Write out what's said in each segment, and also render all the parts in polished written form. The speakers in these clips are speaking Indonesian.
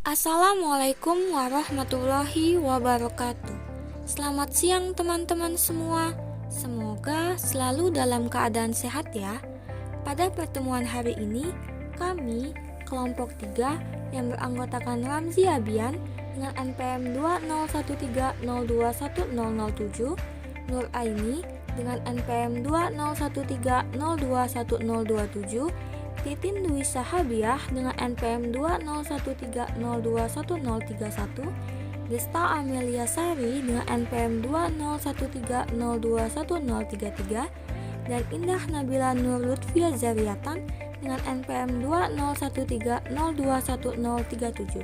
Assalamualaikum warahmatullahi wabarakatuh. Selamat siang teman-teman semua. Semoga selalu dalam keadaan sehat ya. Pada pertemuan hari ini, kami kelompok 3 yang beranggotakan Ramzi Abian dengan NPM 201302107, Nur Aini dengan NPM 201302127, Titin Dwi Sahabiah dengan NPM 20130211031, Desta Amelia Sari dengan NPM 20130211033, dan Indah Nabila Nur Lutfia Zariatan dengan NPM 20130211037.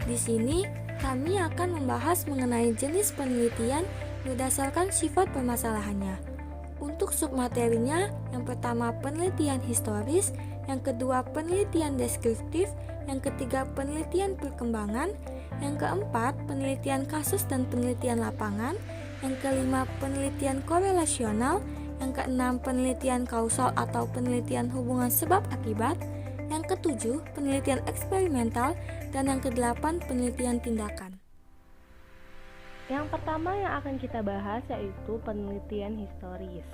Di sini kami akan membahas mengenai jenis penelitian berdasarkan sifat permasalahannya. Untuk submaterinya, yang pertama penelitian historis, yang kedua penelitian deskriptif, yang ketiga penelitian perkembangan, yang keempat penelitian kasus dan penelitian lapangan, yang kelima penelitian korelasional, yang keenam penelitian kausal atau penelitian hubungan sebab akibat, yang ketujuh penelitian eksperimental, dan yang kedelapan penelitian tindakan. Yang pertama yang akan kita bahas yaitu penelitian historis.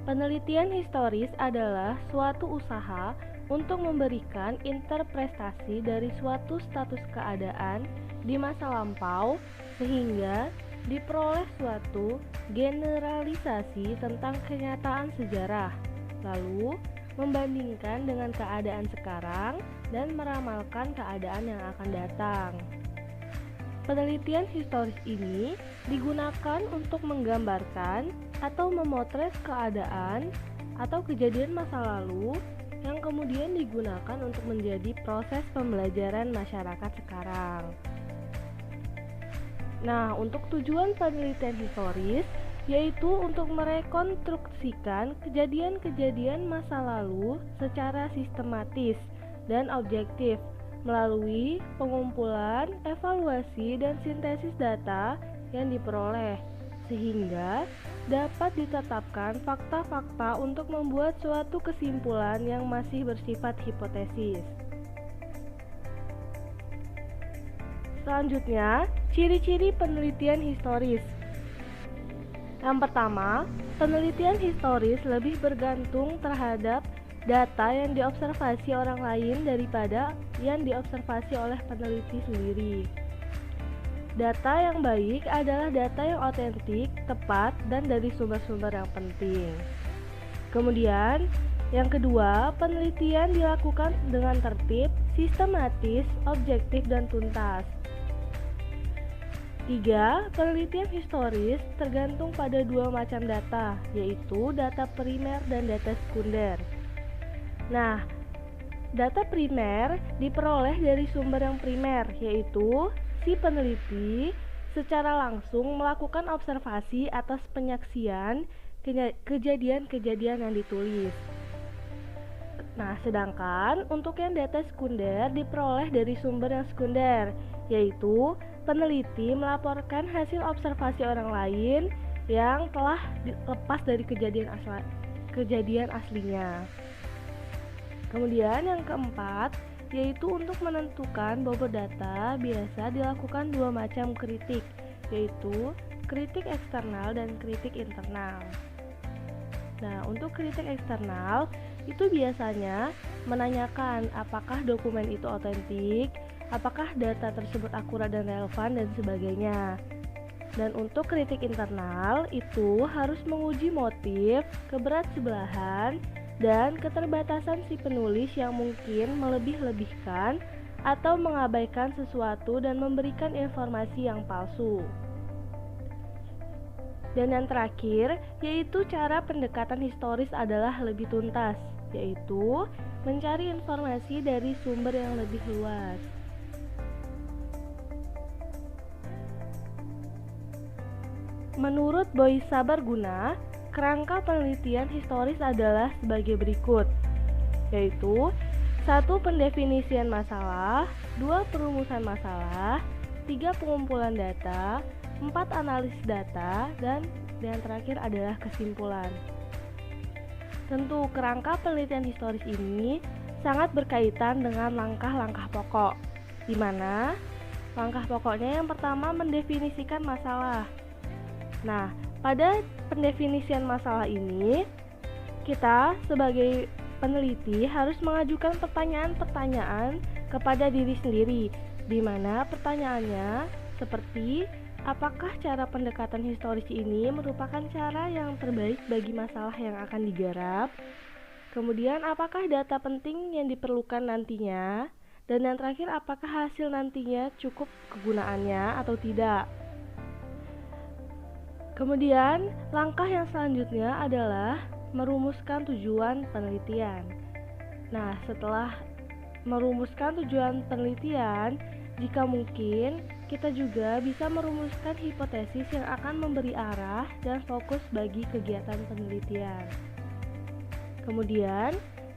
Penelitian historis adalah suatu usaha untuk memberikan interpretasi dari suatu status keadaan di masa lampau sehingga diperoleh suatu generalisasi tentang kenyataan sejarah, lalu membandingkan dengan keadaan sekarang dan meramalkan keadaan yang akan datang. Penelitian historis ini digunakan untuk menggambarkan atau memotret keadaan atau kejadian masa lalu yang kemudian digunakan untuk menjadi proses pembelajaran masyarakat sekarang. Nah, untuk tujuan penelitian historis yaitu untuk merekonstruksikan kejadian-kejadian masa lalu secara sistematis dan objektif melalui pengumpulan, evaluasi, dan sintesis data yang diperoleh, sehingga dapat ditetapkan fakta-fakta untuk membuat suatu kesimpulan yang masih bersifat hipotesis. Selanjutnya, ciri-ciri penelitian historis. Yang pertama, penelitian historis lebih bergantung terhadap data yang diobservasi orang lain daripada yang diobservasi oleh peneliti sendiri. Data yang baik adalah data yang otentik, tepat, dan dari sumber-sumber yang penting. Kemudian, yang kedua, penelitian dilakukan dengan tertib, sistematis, objektif, dan tuntas. 3. Penelitian historis tergantung pada dua macam data, yaitu data primer dan data sekunder. Nah, data primer diperoleh dari sumber yang primer, yaitu si peneliti secara langsung melakukan observasi atas penyaksian kejadian-kejadian yang ditulis. Nah, sedangkan untuk yang data sekunder diperoleh dari sumber yang sekunder, yaitu peneliti melaporkan hasil observasi orang lain yang telah lepas dari kejadian aslinya. Kemudian yang keempat, yaitu untuk menentukan bobot data biasa dilakukan dua macam kritik, yaitu kritik eksternal dan kritik internal. Nah, untuk kritik eksternal itu biasanya menanyakan apakah dokumen itu otentik, apakah data tersebut akurat dan relevan, dan sebagainya. Dan untuk kritik internal itu harus menguji motif, keberatan dan keterbatasan si penulis yang mungkin melebih-lebihkan atau mengabaikan sesuatu dan memberikan informasi yang palsu. Dan yang terakhir, yaitu cara pendekatan historis adalah lebih tuntas, yaitu mencari informasi dari sumber yang lebih luas. Menurut Boy Sabarguna, kerangka penelitian historis adalah sebagai berikut, yaitu 1. Pendefinisian masalah, 2. Perumusan masalah, 3. Pengumpulan data, 4. Analisis data, dan yang terakhir adalah kesimpulan. Tentu kerangka penelitian historis ini sangat berkaitan dengan langkah-langkah pokok, di mana langkah pokoknya yang pertama mendefinisikan masalah. Nah, pada pendefinisian masalah ini, kita sebagai peneliti harus mengajukan pertanyaan-pertanyaan kepada diri sendiri, di mana pertanyaannya seperti apakah cara pendekatan historis ini merupakan cara yang terbaik bagi masalah yang akan digarap? Kemudian, apakah data penting yang diperlukan nantinya? Dan yang terakhir, apakah hasil nantinya cukup kegunaannya atau tidak? Kemudian, langkah yang selanjutnya adalah merumuskan tujuan penelitian. Nah, setelah merumuskan tujuan penelitian, jika mungkin, kita juga bisa merumuskan hipotesis yang akan memberi arah dan fokus bagi kegiatan penelitian. Kemudian,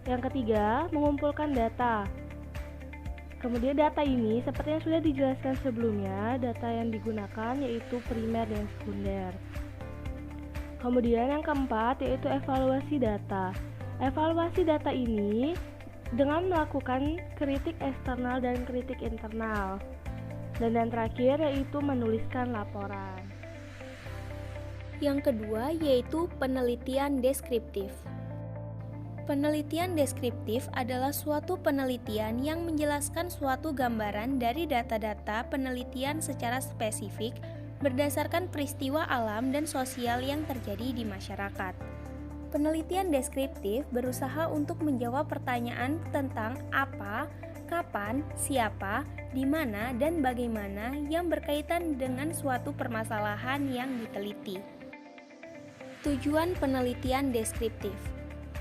yang ketiga, mengumpulkan data. Kemudian data ini, seperti yang sudah dijelaskan sebelumnya, data yang digunakan yaitu primer dan sekunder. Kemudian yang keempat, yaitu evaluasi data. Evaluasi data ini dengan melakukan kritik eksternal dan kritik internal. Dan yang terakhir, yaitu menuliskan laporan. Yang kedua, yaitu penelitian deskriptif. Penelitian deskriptif adalah suatu penelitian yang menjelaskan suatu gambaran dari data-data penelitian secara spesifik berdasarkan peristiwa alam dan sosial yang terjadi di masyarakat. Penelitian deskriptif berusaha untuk menjawab pertanyaan tentang apa, kapan, siapa, di mana, dan bagaimana yang berkaitan dengan suatu permasalahan yang diteliti. Tujuan penelitian deskriptif.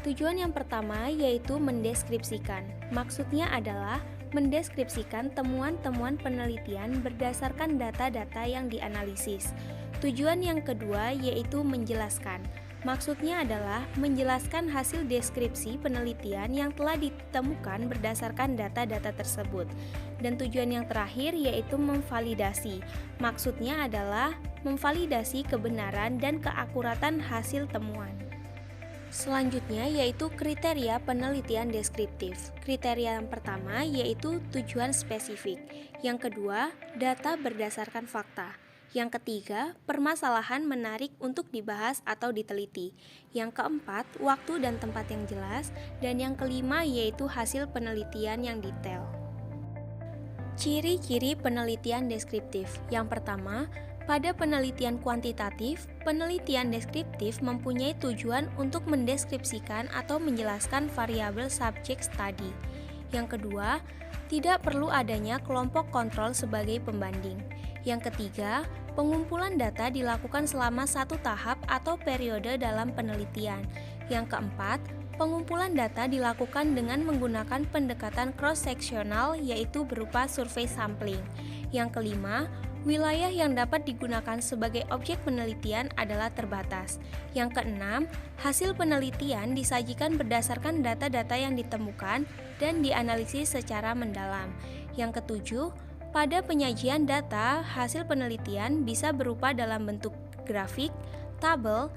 Tujuan yang pertama yaitu mendeskripsikan. Maksudnya adalah mendeskripsikan temuan-temuan penelitian berdasarkan data-data yang dianalisis. Tujuan yang kedua yaitu menjelaskan. Maksudnya adalah menjelaskan hasil deskripsi penelitian yang telah ditemukan berdasarkan data-data tersebut. Dan tujuan yang terakhir yaitu memvalidasi. Maksudnya adalah memvalidasi kebenaran dan keakuratan hasil temuan. Selanjutnya yaitu kriteria penelitian deskriptif. Kriteria yang pertama yaitu tujuan spesifik. Yang kedua, data berdasarkan fakta. Yang ketiga, permasalahan menarik untuk dibahas atau diteliti. Yang keempat, waktu dan tempat yang jelas. Dan yang kelima yaitu hasil penelitian yang detail. Ciri-ciri penelitian deskriptif. Yang pertama, pada penelitian kuantitatif, penelitian deskriptif mempunyai tujuan untuk mendeskripsikan atau menjelaskan variabel subject study. Yang kedua, tidak perlu adanya kelompok kontrol sebagai pembanding. Yang ketiga, pengumpulan data dilakukan selama satu tahap atau periode dalam penelitian. Yang keempat, pengumpulan data dilakukan dengan menggunakan pendekatan cross-seksional yaitu berupa survei sampling. Yang kelima, wilayah yang dapat digunakan sebagai objek penelitian adalah terbatas. Yang keenam, hasil penelitian disajikan berdasarkan data-data yang ditemukan dan dianalisis secara mendalam. Yang ketujuh, pada penyajian data, hasil penelitian bisa berupa dalam bentuk grafik, tabel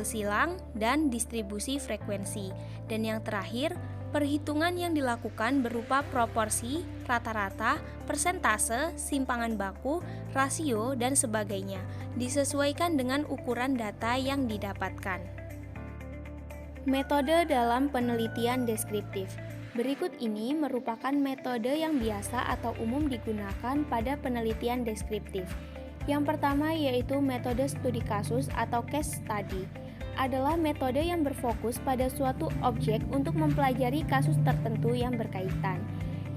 silang, dan distribusi frekuensi. Dan yang terakhir, perhitungan yang dilakukan berupa proporsi, rata-rata, persentase, simpangan baku, rasio, dan sebagainya, disesuaikan dengan ukuran data yang didapatkan. Metode dalam penelitian deskriptif. Berikut ini merupakan metode yang biasa atau umum digunakan pada penelitian deskriptif. Yang pertama yaitu metode studi kasus atau case study. Adalah metode yang berfokus pada suatu objek untuk mempelajari kasus tertentu yang berkaitan.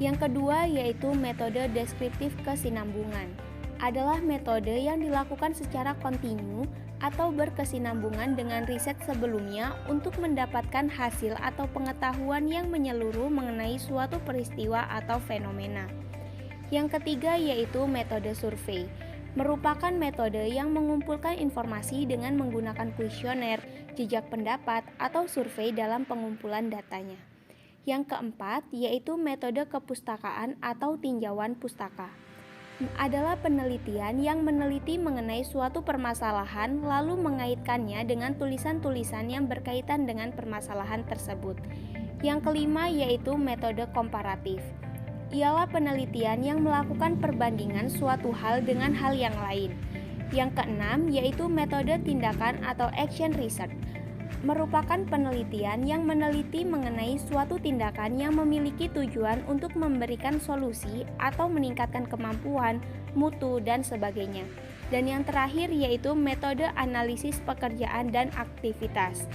Yang kedua yaitu metode deskriptif kesinambungan. Adalah metode yang dilakukan secara kontinu atau berkesinambungan dengan riset sebelumnya untuk mendapatkan hasil atau pengetahuan yang menyeluruh mengenai suatu peristiwa atau fenomena. Yang ketiga yaitu metode survei. Merupakan metode yang mengumpulkan informasi dengan menggunakan kuesioner, jejak pendapat, atau survei dalam pengumpulan datanya. Yang keempat yaitu metode kepustakaan atau tinjauan pustaka. Adalah penelitian yang meneliti mengenai suatu permasalahan lalu mengaitkannya dengan tulisan-tulisan yang berkaitan dengan permasalahan tersebut. Yang kelima yaitu metode komparatif. Ialah penelitian yang melakukan perbandingan suatu hal dengan hal yang lain. Yang keenam yaitu metode tindakan atau action research. Merupakan penelitian yang meneliti mengenai suatu tindakan yang memiliki tujuan untuk memberikan solusi atau meningkatkan kemampuan, mutu, dan sebagainya. Dan yang terakhir yaitu metode analisis pekerjaan dan aktivitas.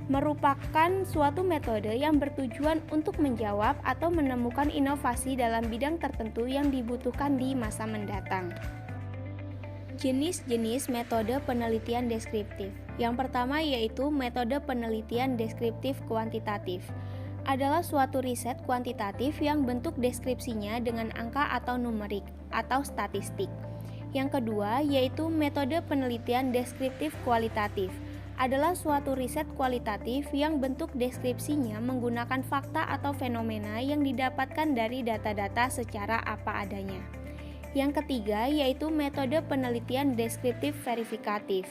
Merupakan suatu metode yang bertujuan untuk menjawab atau menemukan inovasi dalam bidang tertentu yang dibutuhkan di masa mendatang. Jenis-jenis metode penelitian deskriptif. Yang pertama yaitu metode penelitian deskriptif kuantitatif. Adalah suatu riset kuantitatif yang bentuk deskripsinya dengan angka atau numerik atau statistik. Yang kedua yaitu metode penelitian deskriptif kualitatif. Adalah suatu riset kualitatif yang bentuk deskripsinya menggunakan fakta atau fenomena yang didapatkan dari data-data secara apa adanya. Yang ketiga yaitu metode penelitian deskriptif verifikatif.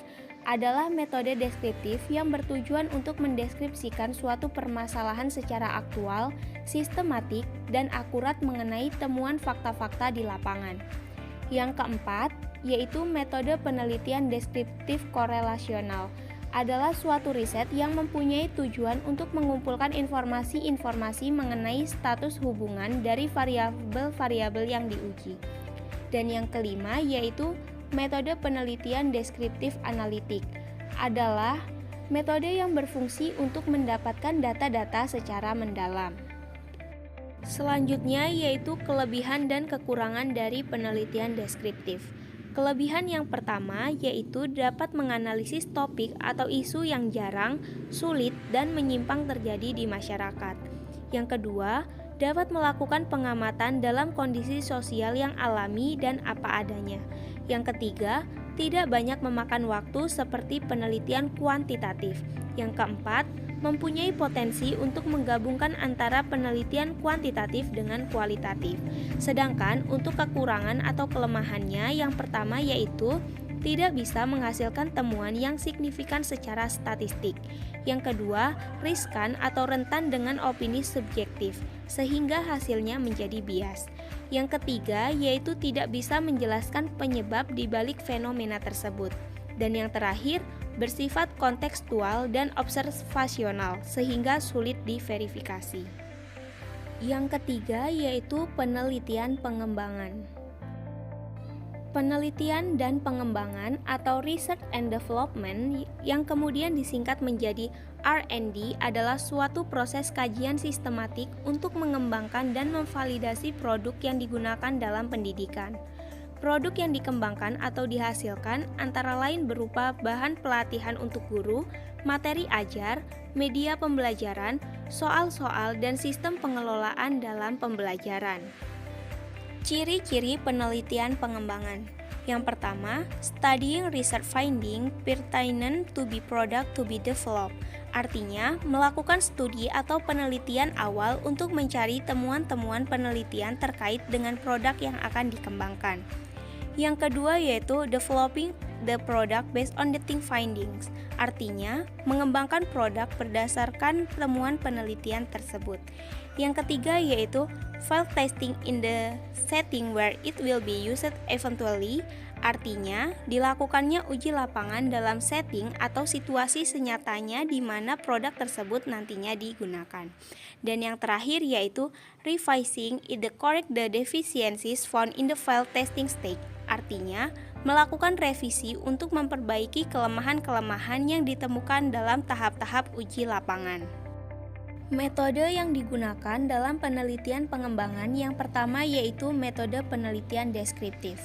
Adalah metode deskriptif yang bertujuan untuk mendeskripsikan suatu permasalahan secara aktual, sistematik, dan akurat mengenai temuan fakta-fakta di lapangan. Yang keempat yaitu metode penelitian deskriptif korelasional. Adalah suatu riset yang mempunyai tujuan untuk mengumpulkan informasi-informasi mengenai status hubungan dari variabel-variabel yang diuji. Dan yang kelima yaitu metode penelitian deskriptif analitik. Adalah metode yang berfungsi untuk mendapatkan data-data secara mendalam. Selanjutnya yaitu kelebihan dan kekurangan dari penelitian deskriptif. Kelebihan yang pertama yaitu dapat menganalisis topik atau isu yang jarang, sulit, dan menyimpang terjadi di masyarakat. Yang kedua, dapat melakukan pengamatan dalam kondisi sosial yang alami dan apa adanya. Yang ketiga, tidak banyak memakan waktu seperti penelitian kuantitatif. Yang keempat, mempunyai potensi untuk menggabungkan antara penelitian kuantitatif dengan kualitatif. Sedangkan untuk kekurangan atau kelemahannya yang pertama yaitu tidak bisa menghasilkan temuan yang signifikan secara statistik. Yang kedua, riskan atau rentan dengan opini subjektif, sehingga hasilnya menjadi bias. Yang ketiga, yaitu tidak bisa menjelaskan penyebab di balik fenomena tersebut. Dan yang terakhir, bersifat kontekstual dan observasional, sehingga sulit diverifikasi. Yang ketiga, yaitu penelitian pengembangan. Penelitian dan pengembangan atau research and development yang kemudian disingkat menjadi R&D adalah suatu proses kajian sistematik untuk mengembangkan dan memvalidasi produk yang digunakan dalam pendidikan. Produk yang dikembangkan atau dihasilkan antara lain berupa bahan pelatihan untuk guru, materi ajar, media pembelajaran, soal-soal, dan sistem pengelolaan dalam pembelajaran. Ciri-ciri penelitian pengembangan. Yang pertama, studying research finding pertinent to be product to be developed. Artinya, melakukan studi atau penelitian awal untuk mencari temuan-temuan penelitian terkait dengan produk yang akan dikembangkan. Yang kedua yaitu developing the product based on the findings. Artinya, mengembangkan produk berdasarkan temuan penelitian tersebut. Yang ketiga yaitu field testing in the setting where it will be used eventually. Artinya, dilakukannya uji lapangan dalam setting atau situasi senyatanya di mana produk tersebut nantinya digunakan. Dan yang terakhir yaitu revising it to correct the deficiencies found in the field testing stage. Artinya, melakukan revisi untuk memperbaiki kelemahan-kelemahan yang ditemukan dalam tahap-tahap uji lapangan. Metode yang digunakan dalam penelitian pengembangan yang pertama yaitu metode penelitian deskriptif.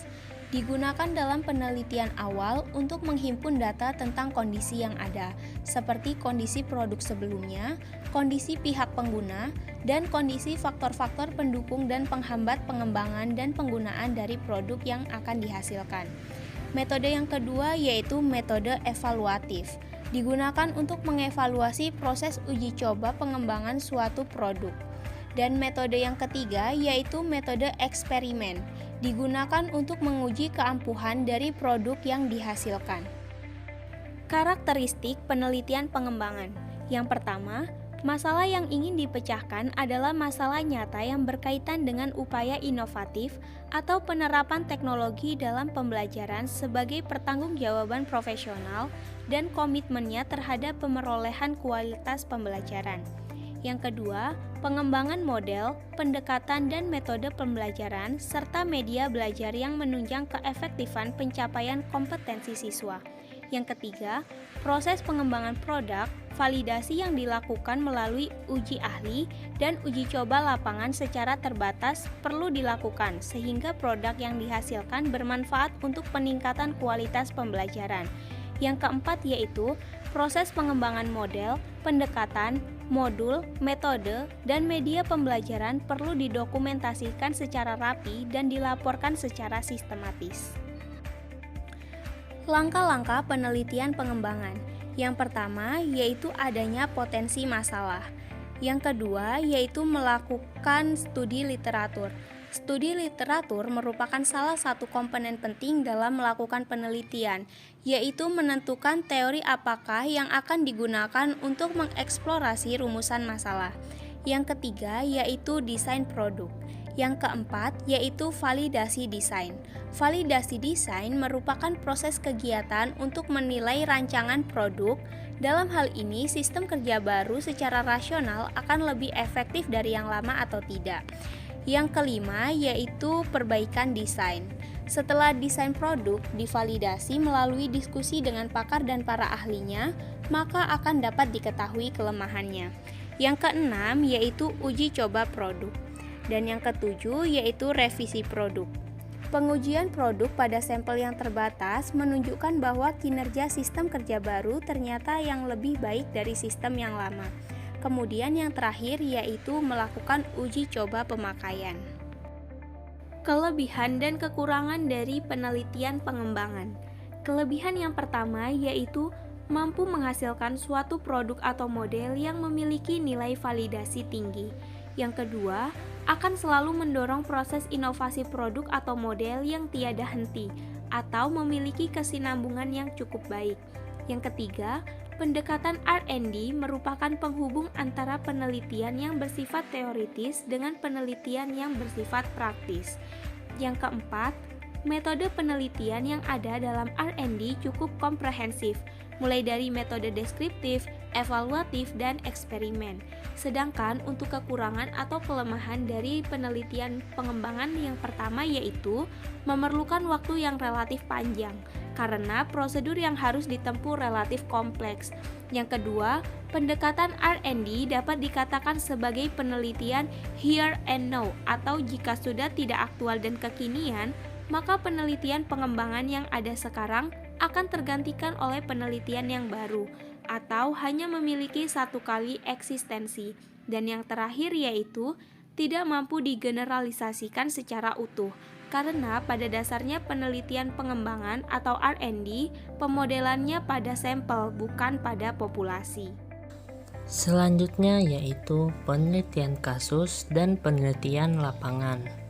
Digunakan dalam penelitian awal untuk menghimpun data tentang kondisi yang ada, seperti kondisi produk sebelumnya, kondisi pihak pengguna, dan kondisi faktor-faktor pendukung dan penghambat pengembangan dan penggunaan dari produk yang akan dihasilkan. Metode yang kedua yaitu metode evaluatif. Digunakan untuk mengevaluasi proses uji coba pengembangan suatu produk. Dan metode yang ketiga yaitu metode eksperimen. Digunakan untuk menguji keampuhan dari produk yang dihasilkan. Karakteristik penelitian pengembangan. Yang pertama, Masalah yang ingin dipecahkan adalah masalah nyata yang berkaitan dengan upaya inovatif atau penerapan teknologi dalam pembelajaran sebagai pertanggungjawaban profesional dan komitmennya terhadap pemerolehan kualitas pembelajaran. Yang kedua, pengembangan model, pendekatan dan metode pembelajaran serta media belajar yang menunjang keefektifan pencapaian kompetensi siswa. Yang ketiga, proses pengembangan produk, validasi yang dilakukan melalui uji ahli dan uji coba lapangan secara terbatas perlu dilakukan sehingga produk yang dihasilkan bermanfaat untuk peningkatan kualitas pembelajaran. Yang keempat yaitu proses pengembangan model, pendekatan, modul, metode, dan media pembelajaran perlu didokumentasikan secara rapi dan dilaporkan secara sistematis. Langkah-langkah penelitian pengembangan. Yang pertama yaitu adanya potensi masalah. Yang kedua yaitu melakukan studi literatur. Studi literatur merupakan salah satu komponen penting dalam melakukan penelitian, yaitu menentukan teori apakah yang akan digunakan untuk mengeksplorasi rumusan masalah. Yang ketiga yaitu desain produk. Yang keempat yaitu validasi desain. Validasi desain merupakan proses kegiatan untuk menilai rancangan produk. Dalam hal ini, sistem kerja baru secara rasional akan lebih efektif dari yang lama atau tidak. Yang kelima yaitu perbaikan desain. Setelah desain produk divalidasi melalui diskusi dengan pakar dan para ahlinya, maka akan dapat diketahui kelemahannya. Yang keenam yaitu uji coba produk. Dan yang ketujuh yaitu revisi produk. Pengujian produk pada sampel yang terbatas menunjukkan bahwa kinerja sistem kerja baru ternyata yang lebih baik dari sistem yang lama. Kemudian yang terakhir yaitu melakukan uji coba pemakaian. Kelebihan dan kekurangan dari penelitian pengembangan. Kelebihan yang pertama yaitu mampu menghasilkan suatu produk atau model yang memiliki nilai validasi tinggi. Yang kedua, akan selalu mendorong proses inovasi produk atau model yang tiada henti atau memiliki kesinambungan yang cukup baik. Yang ketiga, pendekatan R&D merupakan penghubung antara penelitian yang bersifat teoritis dengan penelitian yang bersifat praktis. Yang keempat, metode penelitian yang ada dalam R&D cukup komprehensif, mulai dari metode deskriptif, evaluatif, dan eksperimen. Sedangkan untuk kekurangan atau kelemahan dari penelitian pengembangan yang pertama yaitu memerlukan waktu yang relatif panjang, karena prosedur yang harus ditempuh relatif kompleks. Yang kedua, pendekatan R&D dapat dikatakan sebagai penelitian here and now, atau jika sudah tidak aktual dan kekinian, maka penelitian pengembangan yang ada sekarang akan tergantikan oleh penelitian yang baru atau hanya memiliki satu kali eksistensi. Dan yang terakhir yaitu tidak mampu digeneralisasikan secara utuh, karena pada dasarnya penelitian pengembangan atau R&D pemodelannya pada sampel bukan pada populasi. Selanjutnya yaitu penelitian kasus dan penelitian lapangan.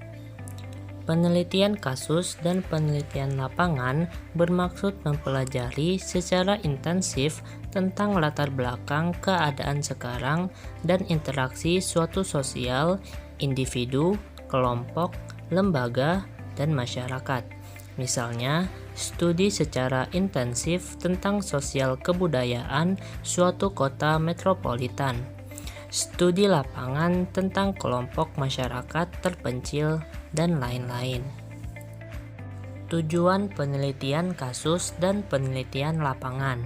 Penelitian kasus dan penelitian lapangan bermaksud mempelajari secara intensif tentang latar belakang keadaan sekarang dan interaksi suatu sosial, individu, kelompok, lembaga, dan masyarakat. Misalnya, studi secara intensif tentang sosial kebudayaan suatu kota metropolitan. Studi lapangan tentang kelompok masyarakat terpencil, dan lain-lain. Tujuan penelitian kasus dan penelitian lapangan.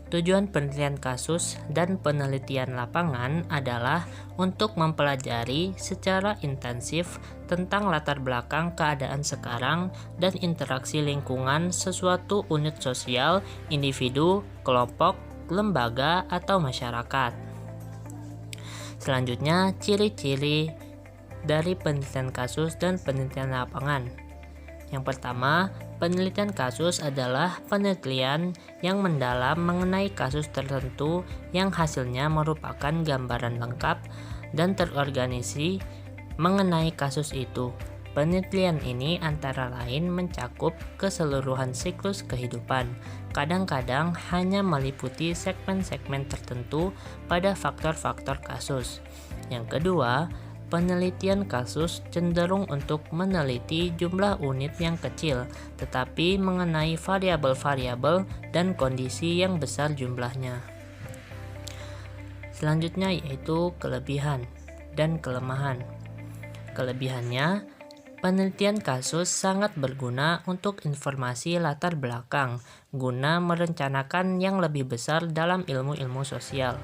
Tujuan penelitian kasus dan penelitian lapangan adalah untuk mempelajari secara intensif tentang latar belakang keadaan sekarang dan interaksi lingkungan sesuatu unit sosial, individu, kelompok, lembaga, atau masyarakat. Selanjutnya, ciri-ciri dari penelitian kasus dan penelitian lapangan. Yang pertama, penelitian kasus adalah penelitian yang mendalam mengenai kasus tertentu yang hasilnya merupakan gambaran lengkap dan terorganisasi mengenai kasus itu. Penelitian ini antara lain mencakup keseluruhan siklus kehidupan, kadang-kadang hanya meliputi segmen-segmen tertentu pada faktor-faktor kasus. Yang kedua, penelitian kasus cenderung untuk meneliti jumlah unit yang kecil, tetapi mengenai variabel-variabel dan kondisi yang besar jumlahnya. Selanjutnya yaitu kelebihan dan kelemahan. Kelebihannya, penelitian kasus sangat berguna untuk informasi latar belakang, guna merencanakan yang lebih besar dalam ilmu-ilmu sosial.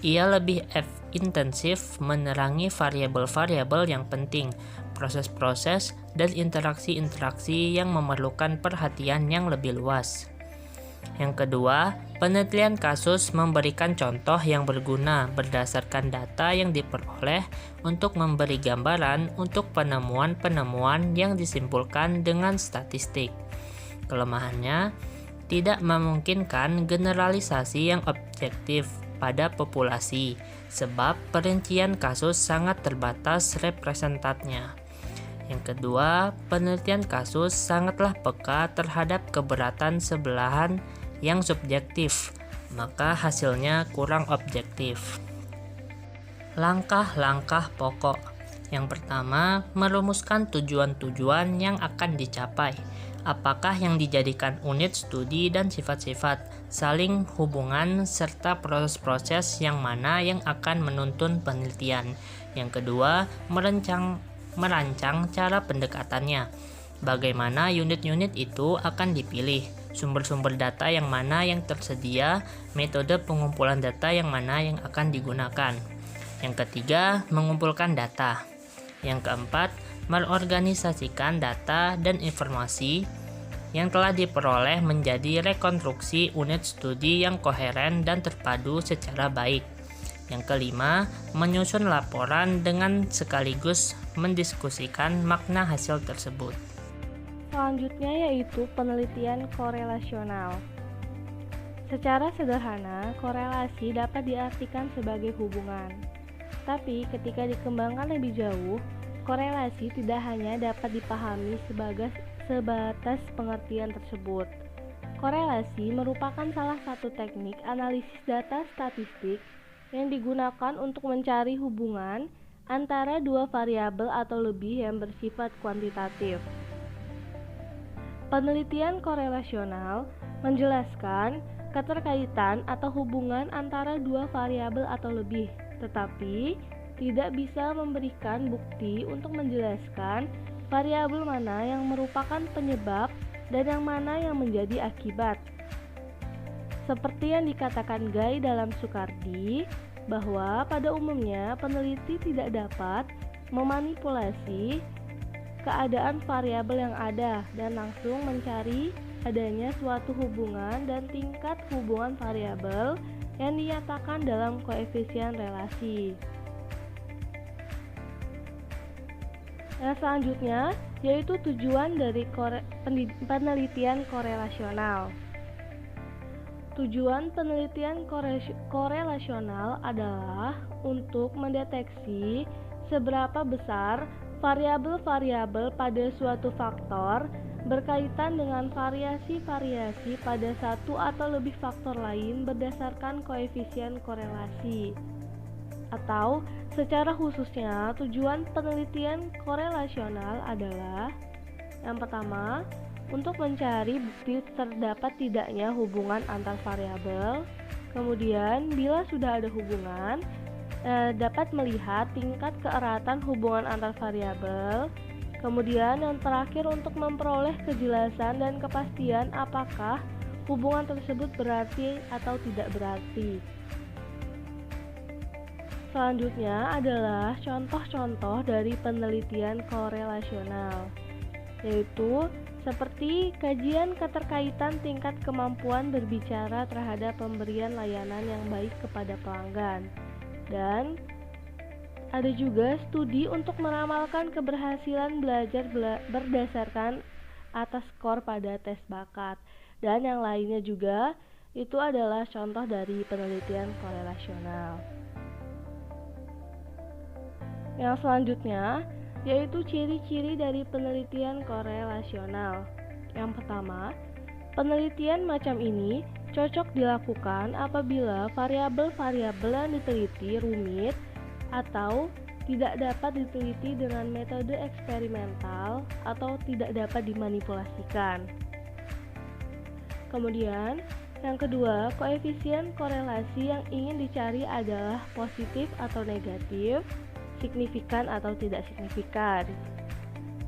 Ia lebih intensif menerangi variabel-variabel yang penting, proses-proses, dan interaksi-interaksi yang memerlukan perhatian yang lebih luas. Yang kedua, penelitian kasus memberikan contoh yang berguna berdasarkan data yang diperoleh untuk memberi gambaran untuk penemuan-penemuan yang disimpulkan dengan statistik. Kelemahannya, tidak memungkinkan generalisasi yang objektif pada populasi, sebab perincian kasus sangat terbatas representatnya. Yang kedua, penelitian kasus sangatlah peka terhadap keberatan sebelahan yang subjektif, maka hasilnya kurang objektif. Langkah-langkah pokok. Yang pertama, merumuskan tujuan-tujuan yang akan dicapai. Apakah yang dijadikan unit studi dan sifat-sifat, saling hubungan, serta proses-proses yang mana yang akan menuntun penelitian. Yang kedua, merancang cara pendekatannya. Bagaimana unit-unit itu akan dipilih, sumber-sumber data yang mana yang tersedia, metode pengumpulan data yang mana yang akan digunakan. Yang ketiga, mengumpulkan data. Yang keempat, mengorganisasikan data dan informasi yang telah diperoleh menjadi rekonstruksi unit studi yang koheren dan terpadu secara baik. Yang kelima, menyusun laporan dengan sekaligus mendiskusikan makna hasil tersebut. Selanjutnya yaitu penelitian korelasional. Secara sederhana, korelasi dapat diartikan sebagai hubungan. Tapi ketika dikembangkan lebih jauh, korelasi tidak hanya dapat dipahami sebatas pengertian tersebut. Korelasi merupakan salah satu teknik analisis data statistik yang digunakan untuk mencari hubungan antara dua variabel atau lebih yang bersifat kuantitatif. Penelitian korelasional menjelaskan keterkaitan atau hubungan antara dua variabel atau lebih, tetapi tidak bisa memberikan bukti untuk menjelaskan variabel mana yang merupakan penyebab dan yang mana yang menjadi akibat. Seperti yang dikatakan Guy dalam Soekardi, bahwa pada umumnya peneliti tidak dapat memanipulasi keadaan variabel yang ada dan langsung mencari adanya suatu hubungan dan tingkat hubungan variabel yang dinyatakan dalam koefisien relasi. Yang selanjutnya yaitu tujuan dari penelitian korelasional. Tujuan penelitian korelasional adalah untuk mendeteksi seberapa besar variabel-variabel pada suatu faktor berkaitan dengan variasi-variasi pada satu atau lebih faktor lain berdasarkan koefisien korelasi. Atau secara khususnya, tujuan penelitian korelasional adalah yang pertama, untuk mencari bukti terdapat tidaknya hubungan antar variabel. Kemudian, bila sudah ada hubungan, dapat melihat tingkat keeratan hubungan antar variabel. Kemudian, yang terakhir untuk memperoleh kejelasan dan kepastian apakah hubungan tersebut berarti atau tidak berarti. Selanjutnya adalah contoh-contoh dari penelitian korelasional, yaitu seperti kajian keterkaitan tingkat kemampuan berbicara terhadap pemberian layanan yang baik kepada pelanggan. Dan ada juga studi untuk meramalkan keberhasilan belajar berdasarkan atas skor pada tes bakat. Dan yang lainnya juga itu adalah contoh dari penelitian korelasional. Yang selanjutnya yaitu ciri-ciri dari penelitian korelasional. Yang pertama, penelitian macam ini cocok dilakukan apabila variabel-variabel yang diteliti rumit atau tidak dapat diteliti dengan metode eksperimental atau tidak dapat dimanipulasikan. Kemudian, yang kedua, koefisien korelasi yang ingin dicari adalah positif atau negatif, signifikan atau tidak signifikan.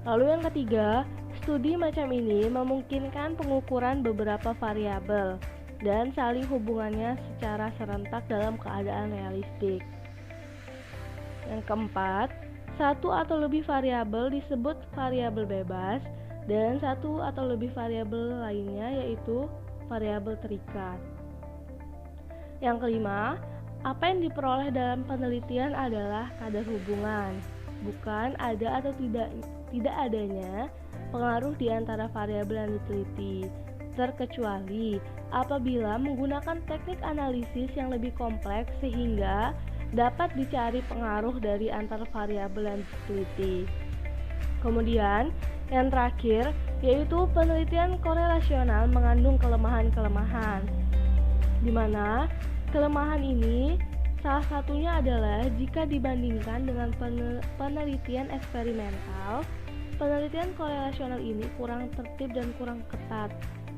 Lalu yang ketiga, studi macam ini memungkinkan pengukuran beberapa variabel dan saling hubungannya secara serentak dalam keadaan realistik. Yang keempat, satu atau lebih variabel disebut variabel bebas dan satu atau lebih variabel lainnya yaitu variabel terikat. Yang kelima, apa yang diperoleh dalam penelitian adalah kadar hubungan, bukan ada atau tidak adanya pengaruh di antara variabel yang diteliti, terkecuali apabila menggunakan teknik analisis yang lebih kompleks sehingga dapat dicari pengaruh dari antar variabel yang diteliti. Kemudian, yang terakhir yaitu penelitian korelasional mengandung kelemahan-kelemahan, di mana kelemahan ini salah satunya adalah jika dibandingkan dengan penelitian eksperimental, penelitian korelasional ini kurang tertib dan kurang ketat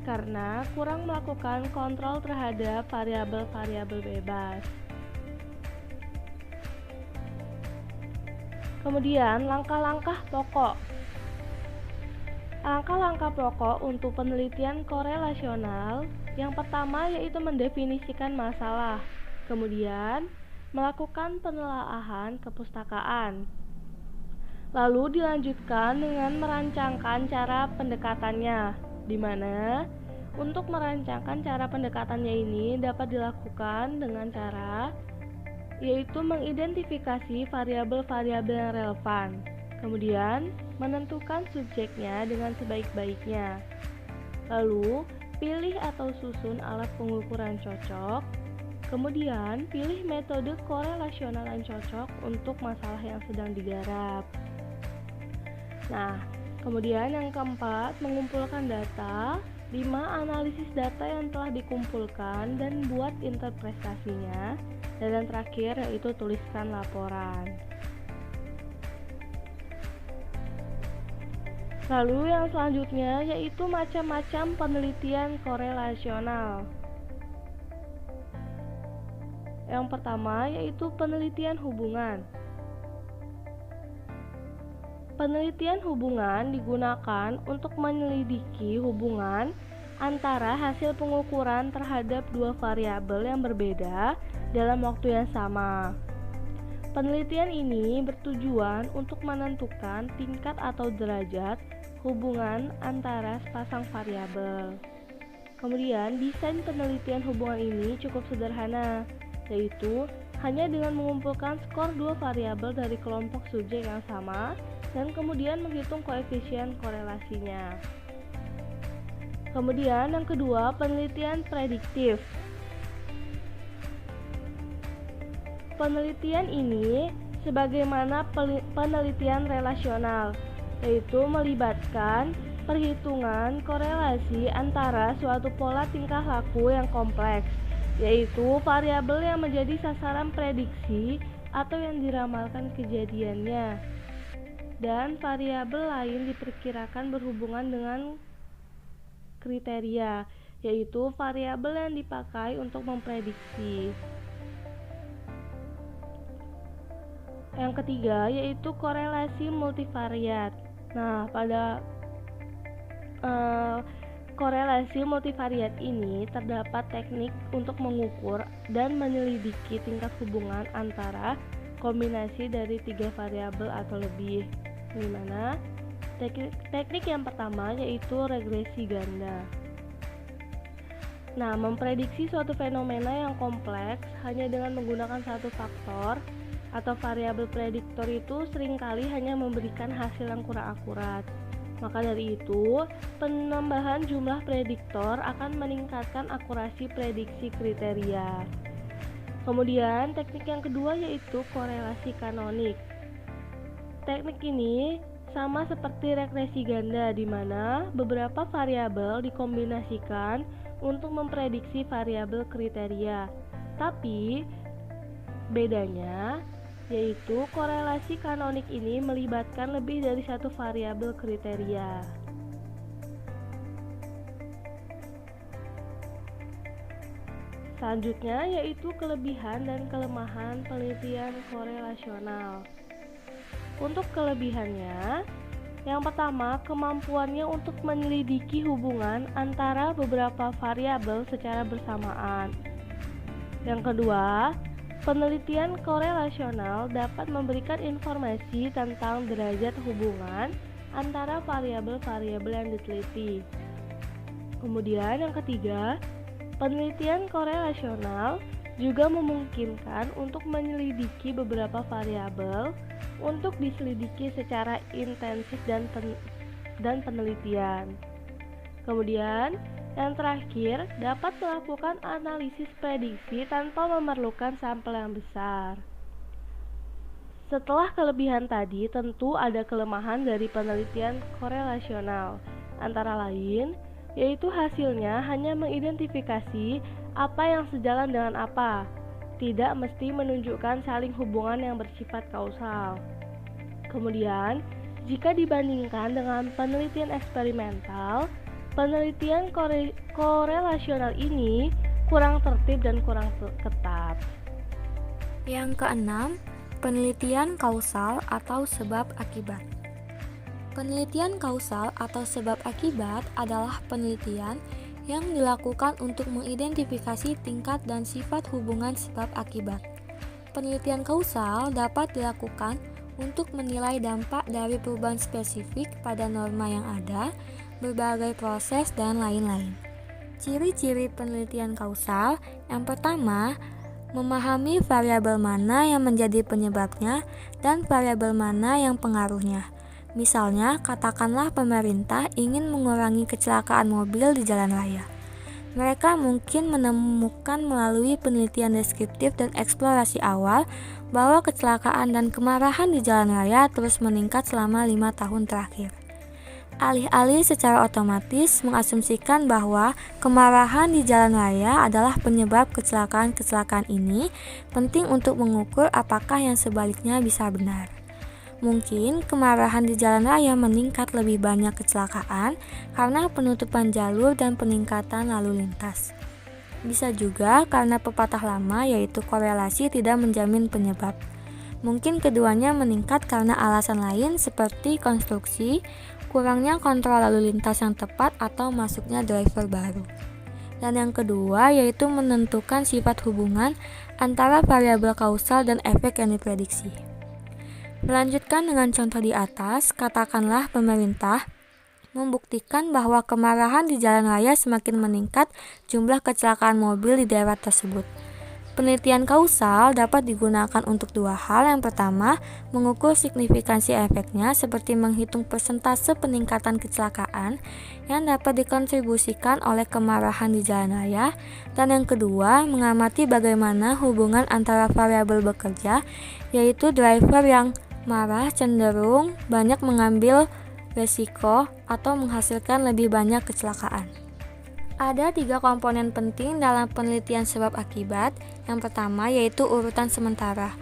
karena kurang melakukan kontrol terhadap variabel-variabel bebas. Kemudian, langkah-langkah pokok. Langkah-langkah pokok untuk penelitian korelasional yang pertama yaitu mendefinisikan masalah, kemudian melakukan penelaahan kepustakaan. Lalu dilanjutkan dengan merancangkan cara pendekatannya, di mana untuk merancangkan cara pendekatannya ini dapat dilakukan dengan cara yaitu mengidentifikasi variabel-variabel yang relevan, kemudian menentukan subjeknya dengan sebaik-baiknya. Lalu, pilih atau susun alat pengukuran cocok, kemudian pilih metode korelasional yang cocok untuk masalah yang sedang digarap. Nah, kemudian yang keempat, mengumpulkan data. 5. Analisis data yang telah dikumpulkan dan buat interpretasinya. Dan yang terakhir yaitu tuliskan laporan. Lalu yang selanjutnya yaitu macam-macam penelitian korelasional. Yang pertama yaitu penelitian hubungan. Penelitian hubungan digunakan untuk menyelidiki hubungan antara hasil pengukuran terhadap dua variabel yang berbeda dalam waktu yang sama. Penelitian ini bertujuan untuk menentukan tingkat atau derajat hubungan antara sepasang variabel. Kemudian, desain penelitian hubungan ini cukup sederhana, yaitu hanya dengan mengumpulkan skor dua variabel dari kelompok subjek yang sama dan kemudian menghitung koefisien korelasinya. Kemudian yang kedua, penelitian prediktif. Penelitian ini sebagaimana penelitian relasional, yaitu melibatkan perhitungan korelasi antara suatu pola tingkah laku yang kompleks, yaitu variabel yang menjadi sasaran prediksi atau yang diramalkan kejadiannya, dan variabel lain diperkirakan berhubungan dengan kriteria, yaitu variabel yang dipakai untuk memprediksi. Yang ketiga yaitu korelasi multivariat. Nah, pada korelasi multivariat ini terdapat teknik untuk mengukur dan menyelidiki tingkat hubungan antara kombinasi dari tiga variabel atau lebih. Di mana teknik yang pertama yaitu regresi ganda. Nah, memprediksi suatu fenomena yang kompleks hanya dengan menggunakan satu faktor atau variabel prediktor itu seringkali hanya memberikan hasil yang kurang akurat. Maka dari itu, penambahan jumlah prediktor akan meningkatkan akurasi prediksi kriteria. Kemudian, teknik yang kedua yaitu korelasi kanonik. Teknik ini sama seperti regresi ganda, di mana beberapa variabel dikombinasikan untuk memprediksi variabel kriteria. Tapi bedanya yaitu korelasi kanonik ini melibatkan lebih dari satu variabel kriteria. Selanjutnya yaitu kelebihan dan kelemahan penelitian korelasional. Untuk kelebihannya, yang pertama, kemampuannya untuk menyelidiki hubungan antara beberapa variabel secara bersamaan. Yang kedua, penelitian korelasional dapat memberikan informasi tentang derajat hubungan antara variabel-variabel yang diteliti. Kemudian yang ketiga, penelitian korelasional juga memungkinkan untuk menyelidiki beberapa variabel untuk diselidiki secara intensif dan penelitian. Kemudian, yang terakhir, dapat melakukan analisis prediksi tanpa memerlukan sampel yang besar. Setelah kelebihan tadi, tentu ada kelemahan dari penelitian korelasional, antara lain yaitu hasilnya hanya mengidentifikasi apa yang sejalan dengan apa, tidak mesti menunjukkan saling hubungan yang bersifat kausal. Kemudian, jika dibandingkan dengan penelitian eksperimental, penelitian korelasional ini kurang tertib dan kurang ketat. Yang keenam, penelitian kausal atau sebab akibat. Penelitian kausal atau sebab akibat adalah penelitian yang dilakukan untuk mengidentifikasi tingkat dan sifat hubungan sebab akibat. Penelitian kausal dapat dilakukan untuk menilai dampak dari perubahan spesifik pada norma yang ada, berbagai proses, dan lain-lain. Ciri-ciri penelitian kausal: yang pertama, memahami variabel mana yang menjadi penyebabnya dan variabel mana yang pengaruhnya. Misalnya, katakanlah pemerintah ingin mengurangi kecelakaan mobil di jalan raya. Mereka mungkin menemukan melalui penelitian deskriptif dan eksplorasi awal bahwa kecelakaan dan kemarahan di jalan raya terus meningkat selama 5 tahun terakhir. Alih-alih secara otomatis mengasumsikan bahwa kemarahan di jalan raya adalah penyebab kecelakaan-kecelakaan ini, penting untuk mengukur apakah yang sebaliknya bisa benar. Mungkin kemarahan di jalan raya meningkat lebih banyak kecelakaan karena penutupan jalur dan peningkatan lalu lintas. Bisa juga karena pepatah lama yaitu korelasi tidak menjamin penyebab. Mungkin keduanya meningkat karena alasan lain seperti konstruksi, kurangnya kontrol lalu lintas yang tepat, atau masuknya driver baru. Dan yang kedua yaitu menentukan sifat hubungan antara variabel kausal dan efek yang diprediksi. Melanjutkan dengan contoh di atas, katakanlah pemerintah membuktikan bahwa kemarahan di jalan raya semakin meningkat jumlah kecelakaan mobil di daerah tersebut. Penelitian kausal dapat digunakan untuk dua hal. Yang pertama, mengukur signifikansi efeknya seperti menghitung persentase peningkatan kecelakaan yang dapat dikontribusikan oleh kemarahan di jalan raya. Dan yang kedua, mengamati bagaimana hubungan antara variabel bekerja, yaitu driver yang marah cenderung banyak mengambil resiko atau menghasilkan lebih banyak kecelakaan. Ada 3 komponen penting dalam penelitian sebab akibat. Yang pertama yaitu urutan sementara.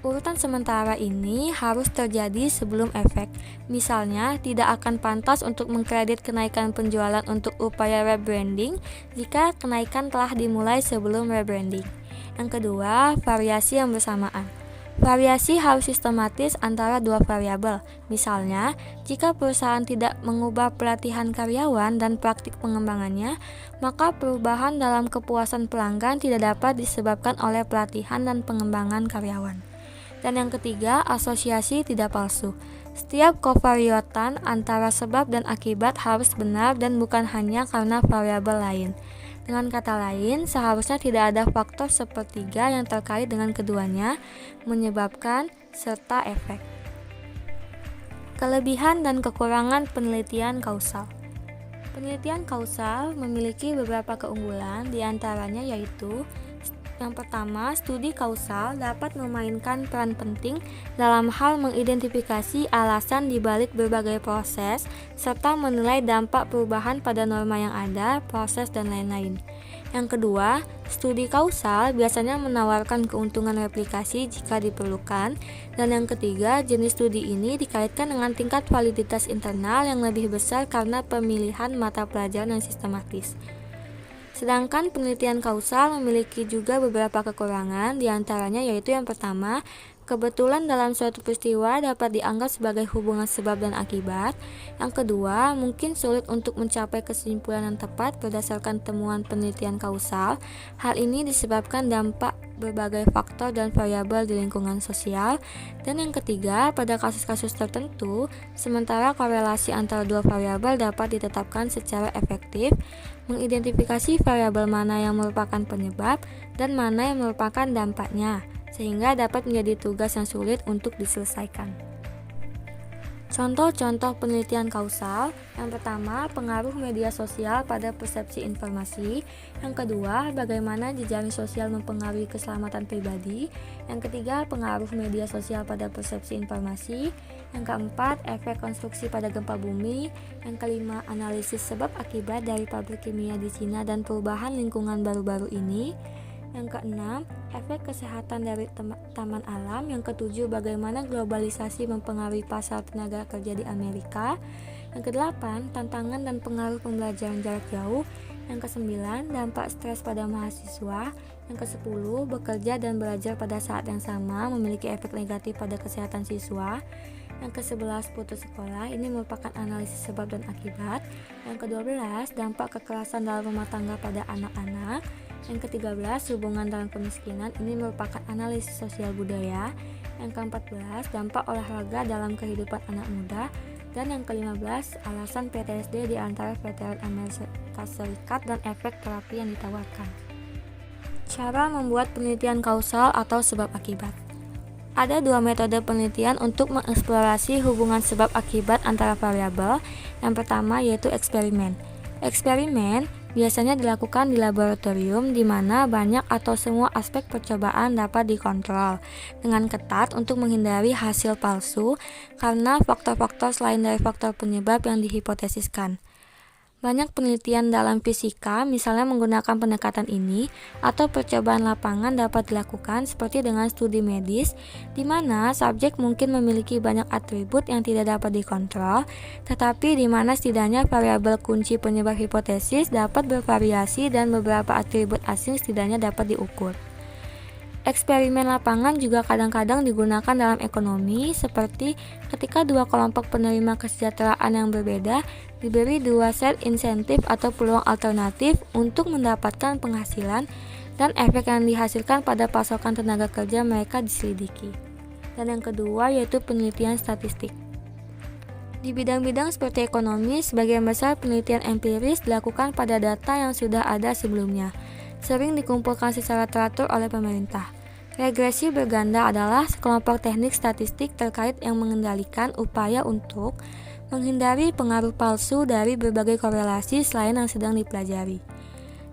Urutan sementara ini harus terjadi sebelum efek. Misalnya, tidak akan pantas untuk mengkredit kenaikan penjualan untuk upaya rebranding jika kenaikan telah dimulai sebelum rebranding. Yang kedua, variasi yang bersamaan. Variasi harus sistematis antara dua variabel. Misalnya, jika perusahaan tidak mengubah pelatihan karyawan dan praktik pengembangannya, maka perubahan dalam kepuasan pelanggan tidak dapat disebabkan oleh pelatihan dan pengembangan karyawan. Dan yang ketiga, asosiasi tidak palsu. Setiap kovariotan antara sebab dan akibat harus benar dan bukan hanya karena variabel lain. Dengan kata lain, seharusnya tidak ada faktor sepertiga yang terkait dengan keduanya, menyebabkan serta efek. Kelebihan dan kekurangan penelitian kausal. Penelitian kausal memiliki beberapa keunggulan, diantaranya yaitu Yang pertama, studi kausal dapat memainkan peran penting dalam hal mengidentifikasi alasan di balik berbagai proses serta menilai dampak perubahan pada norma yang ada, proses, dan lain-lain. Yang kedua, studi kausal biasanya menawarkan keuntungan replikasi jika diperlukan. Dan yang ketiga, jenis studi ini dikaitkan dengan tingkat validitas internal yang lebih besar karena pemilihan mata pelajaran yang sistematis. Sedangkan penelitian kausal memiliki juga beberapa kekurangan, diantaranya yaitu yang pertama, kebetulan dalam suatu peristiwa dapat dianggap sebagai hubungan sebab dan akibat. Yang kedua, mungkin sulit untuk mencapai kesimpulan yang tepat berdasarkan temuan penelitian kausal. Hal ini disebabkan dampak berbagai faktor dan variabel di lingkungan sosial. Dan yang ketiga, pada kasus-kasus tertentu, sementara korelasi antara dua variabel dapat ditetapkan secara efektif, mengidentifikasi variabel mana yang merupakan penyebab dan mana yang merupakan dampaknya, sehingga dapat menjadi tugas yang sulit untuk diselesaikan. Contoh-contoh penelitian kausal. Yang pertama, pengaruh media sosial pada persepsi informasi. Yang kedua, bagaimana jejaring sosial mempengaruhi keselamatan pribadi. Yang ketiga, pengaruh media sosial pada persepsi informasi. Yang keempat, efek konstruksi pada gempa bumi. Yang kelima, analisis sebab akibat dari pabrik kimia di Cina dan perubahan lingkungan baru-baru ini. Yang keenam, efek kesehatan dari taman alam. Yang ketujuh, bagaimana globalisasi mempengaruhi pasar tenaga kerja di Amerika. Yang kedelapan, tantangan dan pengaruh pembelajaran jarak jauh. Yang kesembilan, dampak stres pada mahasiswa. Yang kesepuluh, bekerja dan belajar pada saat yang sama memiliki efek negatif pada kesehatan siswa. Yang ke-11, putus sekolah. Ini merupakan analisis sebab dan akibat. Yang ke-12, dampak kekerasan dalam rumah tangga pada anak-anak. Yang ke-13, hubungan dalam kemiskinan. Ini merupakan analisis sosial budaya. Yang ke-14, dampak olahraga dalam kehidupan anak muda. Dan yang ke-15, alasan PTSD di antara veteran Amerika Serikat dan efek terapi yang ditawarkan. Cara membuat penelitian kausal atau sebab akibat. Ada dua metode penelitian untuk mengeksplorasi hubungan sebab akibat antara variabel. Yang pertama yaitu eksperimen. Eksperimen biasanya dilakukan di laboratorium di mana banyak atau semua aspek percobaan dapat dikontrol dengan ketat untuk menghindari hasil palsu karena faktor-faktor selain dari faktor penyebab yang dihipotesiskan. Banyak penelitian dalam fisika misalnya menggunakan pendekatan ini atau percobaan lapangan dapat dilakukan seperti dengan studi medis di mana subjek mungkin memiliki banyak atribut yang tidak dapat dikontrol tetapi di mana setidaknya variabel kunci penyebab hipotesis dapat bervariasi dan beberapa atribut asing setidaknya dapat diukur. Eksperimen lapangan juga kadang-kadang digunakan dalam ekonomi, seperti ketika dua kelompok penerima kesejahteraan yang berbeda diberi dua set insentif atau peluang alternatif untuk mendapatkan penghasilan dan efek yang dihasilkan pada pasokan tenaga kerja mereka diselidiki. Dan yang kedua yaitu penelitian statistik. Di bidang-bidang seperti ekonomi, sebagian besar penelitian empiris dilakukan pada data yang sudah ada sebelumnya, sering dikumpulkan secara teratur oleh pemerintah. Regresi berganda adalah sekelompok teknik statistik terkait yang mengendalikan upaya untuk menghindari pengaruh palsu dari berbagai korelasi selain yang sedang dipelajari.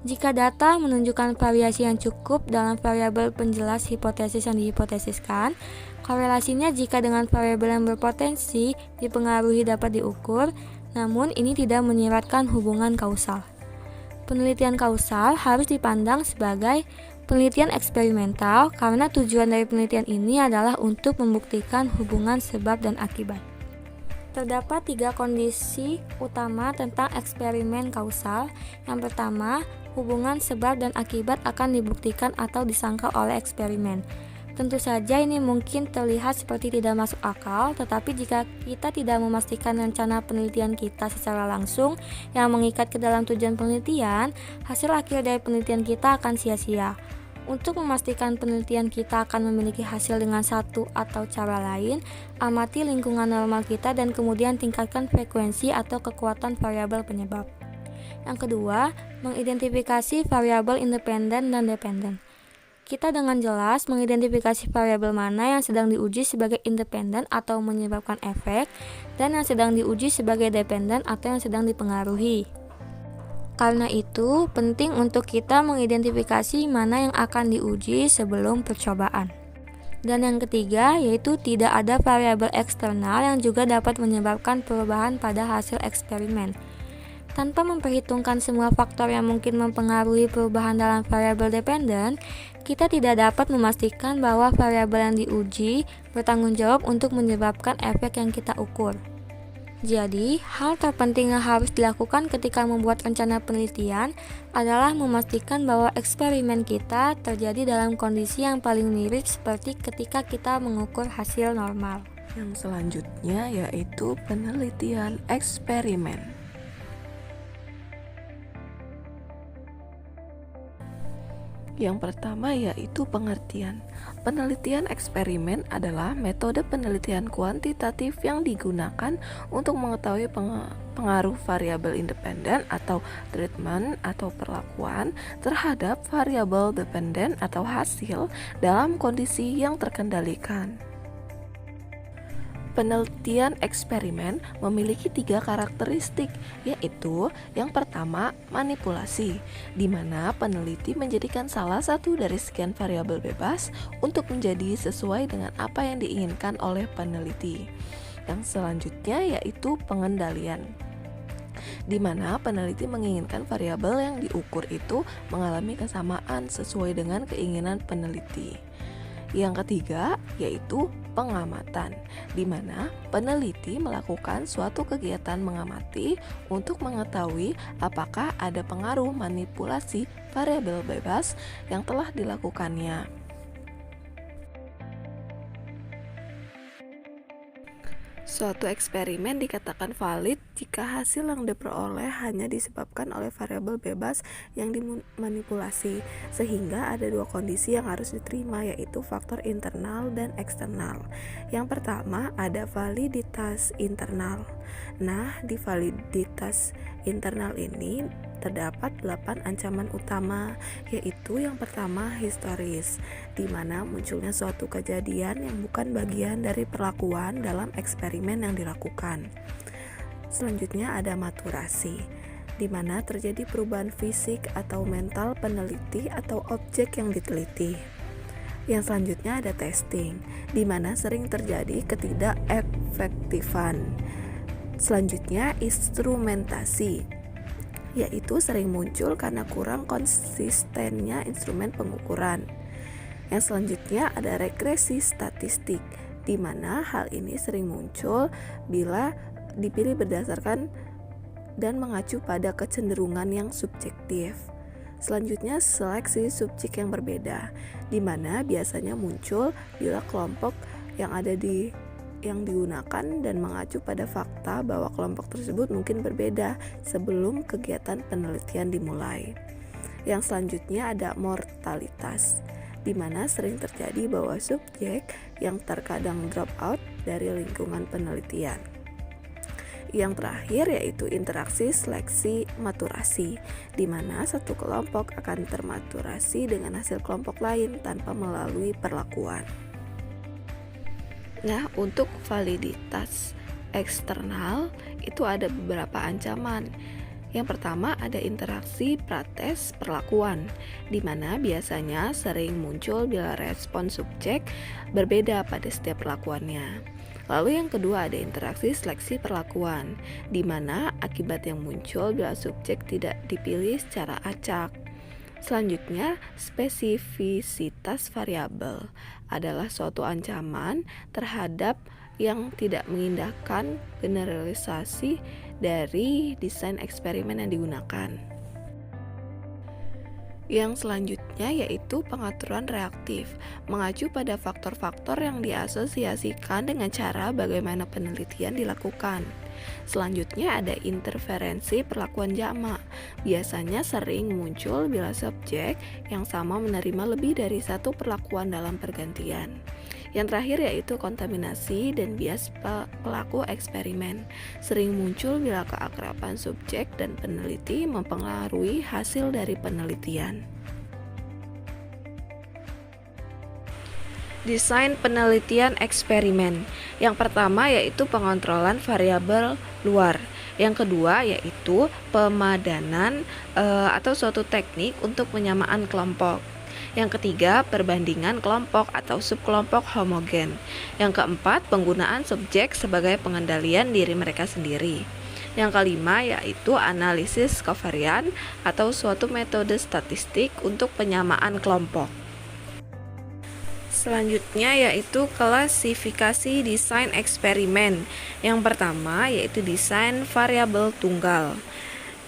Jika data menunjukkan variasi yang cukup dalam variabel penjelas hipotesis yang dihipotesiskan, korelasinya jika dengan variabel yang berpotensi dipengaruhi dapat diukur, namun ini tidak menyiratkan hubungan kausal. Penelitian kausal harus dipandang sebagai penelitian eksperimental karena tujuan dari penelitian ini adalah untuk membuktikan hubungan sebab dan akibat. Terdapat 3 kondisi utama tentang eksperimen kausal. Yang pertama, hubungan sebab dan akibat akan dibuktikan atau disangka oleh eksperimen. Tentu saja ini mungkin terlihat seperti tidak masuk akal, tetapi jika kita tidak memastikan rencana penelitian kita secara langsung yang mengikat ke dalam tujuan penelitian, hasil akhir dari penelitian kita akan sia-sia. Untuk memastikan penelitian kita akan memiliki hasil dengan satu atau cara lain, amati lingkungan normal kita dan kemudian tingkatkan frekuensi atau kekuatan variabel penyebab. Yang kedua, mengidentifikasi variabel independen dan dependen. Kita dengan jelas mengidentifikasi variabel mana yang sedang diuji sebagai independen atau menyebabkan efek dan yang sedang diuji sebagai dependen atau yang sedang dipengaruhi. Karena itu, penting untuk kita mengidentifikasi mana yang akan diuji sebelum percobaan. Dan yang ketiga, yaitu tidak ada variabel eksternal yang juga dapat menyebabkan perubahan pada hasil eksperimen. Tanpa memperhitungkan semua faktor yang mungkin mempengaruhi perubahan dalam variabel dependen, kita tidak dapat memastikan bahwa variabel yang diuji bertanggung jawab untuk menyebabkan efek yang kita ukur. Jadi, hal terpenting yang harus dilakukan ketika membuat rencana penelitian adalah memastikan bahwa eksperimen kita terjadi dalam kondisi yang paling mirip seperti ketika kita mengukur hasil normal. Yang selanjutnya yaitu penelitian eksperimen. Yang pertama yaitu pengertian. Penelitian eksperimen adalah metode penelitian kuantitatif yang digunakan untuk mengetahui pengaruh variabel independen atau treatment atau perlakuan terhadap variabel dependen atau hasil dalam kondisi yang terkendalikan. Penelitian eksperimen memiliki 3 karakteristik, yaitu yang pertama manipulasi, di mana peneliti menjadikan salah satu dari sekian variabel bebas untuk menjadi sesuai dengan apa yang diinginkan oleh peneliti. Yang selanjutnya yaitu pengendalian, di mana peneliti menginginkan variabel yang diukur itu mengalami kesamaan sesuai dengan keinginan peneliti. Yang ketiga yaitu pengamatan, di mana peneliti melakukan suatu kegiatan mengamati untuk mengetahui apakah ada pengaruh manipulasi variabel bebas yang telah dilakukannya. Suatu eksperimen dikatakan valid jika hasil yang diperoleh hanya disebabkan oleh variabel bebas yang dimanipulasi, sehingga ada 2 kondisi yang harus diterima, yaitu faktor internal dan eksternal. Yang pertama ada validitas internal. Nah, di validitas internal ini terdapat 8 ancaman utama, yaitu yang pertama historis, di mana munculnya suatu kejadian yang bukan bagian dari perlakuan dalam eksperimen yang dilakukan. Selanjutnya ada maturasi, di mana terjadi perubahan fisik atau mental peneliti atau objek yang diteliti. Yang selanjutnya ada testing, di mana sering terjadi ketidakefektifan. Selanjutnya instrumentasi, yaitu sering muncul karena kurang konsistennya instrumen pengukuran. Yang selanjutnya ada regresi statistik, di mana hal ini sering muncul bila dipilih berdasarkan dan mengacu pada kecenderungan yang subjektif. Selanjutnya seleksi subjek yang berbeda, di mana biasanya muncul bila kelompok yang digunakan dan mengacu pada fakta bahwa kelompok tersebut mungkin berbeda sebelum kegiatan penelitian dimulai. Yang selanjutnya ada mortalitas, di mana sering terjadi bahwa subjek yang terkadang drop out dari lingkungan penelitian. Yang terakhir yaitu interaksi seleksi maturasi, di mana satu kelompok akan termaturasi dengan hasil kelompok lain tanpa melalui perlakuan. Nah, untuk validitas eksternal itu ada beberapa ancaman. Yang pertama ada interaksi prates perlakuan, di mana biasanya sering muncul bila respon subjek berbeda pada setiap perlakuannya. Lalu yang kedua ada interaksi seleksi perlakuan, di mana akibat yang muncul bila subjek tidak dipilih secara acak. Selanjutnya, spesifisitas variabel adalah suatu ancaman terhadap yang tidak mengindahkan generalisasi dari desain eksperimen yang digunakan. Yang selanjutnya yaitu pengaturan reaktif, mengacu pada faktor-faktor yang diasosiasikan dengan cara bagaimana penelitian dilakukan. Selanjutnya ada interferensi perlakuan jamak, biasanya sering muncul bila subjek yang sama menerima lebih dari satu perlakuan dalam pergantian. Yang terakhir yaitu kontaminasi dan bias pelaku eksperimen, sering muncul bila keakraban subjek dan peneliti mempengaruhi hasil dari penelitian. Desain penelitian eksperimen. Yang pertama yaitu pengontrolan variabel luar, Yang kedua yaitu pemadanan atau suatu teknik untuk penyamaan kelompok. Yang ketiga, perbandingan kelompok atau subkelompok homogen. Yang keempat, penggunaan subjek sebagai pengendalian diri mereka sendiri. Yang kelima yaitu analisis kovarian atau suatu metode statistik untuk penyamaan kelompok. Selanjutnya yaitu klasifikasi desain eksperimen. Yang pertama yaitu desain variabel tunggal.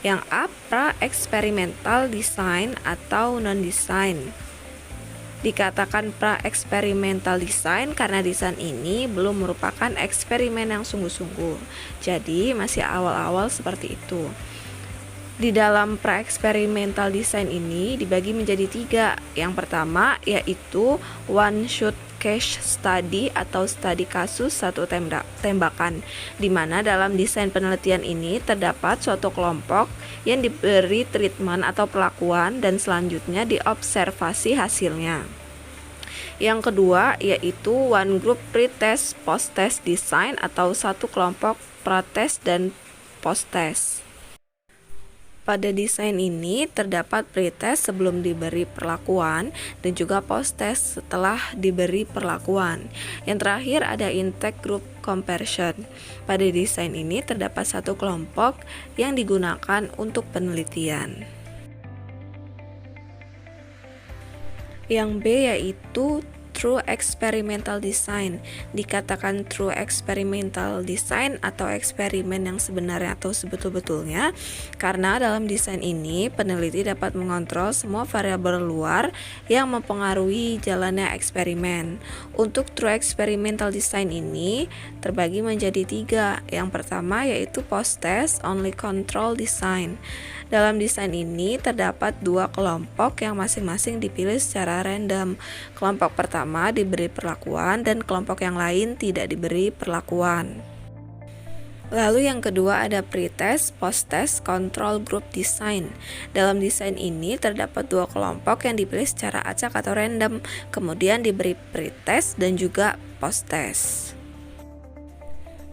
Yang A, pra-eksperimental design atau non-design. Dikatakan pra-eksperimental design karena desain ini belum merupakan eksperimen yang sungguh-sungguh. Jadi masih awal-awal seperti itu. Di dalam pra-eksperimental design ini dibagi menjadi 3. Yang pertama yaitu one shot case study atau studi kasus satu tembakan, di mana dalam desain penelitian ini terdapat suatu kelompok yang diberi treatment atau perlakuan dan selanjutnya diobservasi hasilnya. Yang kedua yaitu one group pre-test post-test design atau satu kelompok pra-test dan post-test. Pada desain ini terdapat pretest sebelum diberi perlakuan dan juga post-test setelah diberi perlakuan. Yang terakhir ada intake group comparison. Pada desain ini terdapat satu kelompok yang digunakan untuk penelitian. Yang B yaitu true experimental design. Dikatakan true experimental design atau eksperimen yang sebenarnya atau sebetul-betulnya karena dalam desain ini peneliti dapat mengontrol semua variabel luar yang mempengaruhi jalannya eksperimen. Untuk true experimental design ini terbagi menjadi 3. Yang pertama yaitu post-test only control design. Dalam desain ini terdapat 2 kelompok yang masing-masing dipilih secara random. Kelompok pertama diberi perlakuan dan kelompok yang lain tidak diberi perlakuan. Lalu yang kedua ada pretest, post-test, control group design. Dalam desain ini terdapat 2 kelompok yang dipilih secara acak atau random, kemudian diberi pretest dan juga post-test.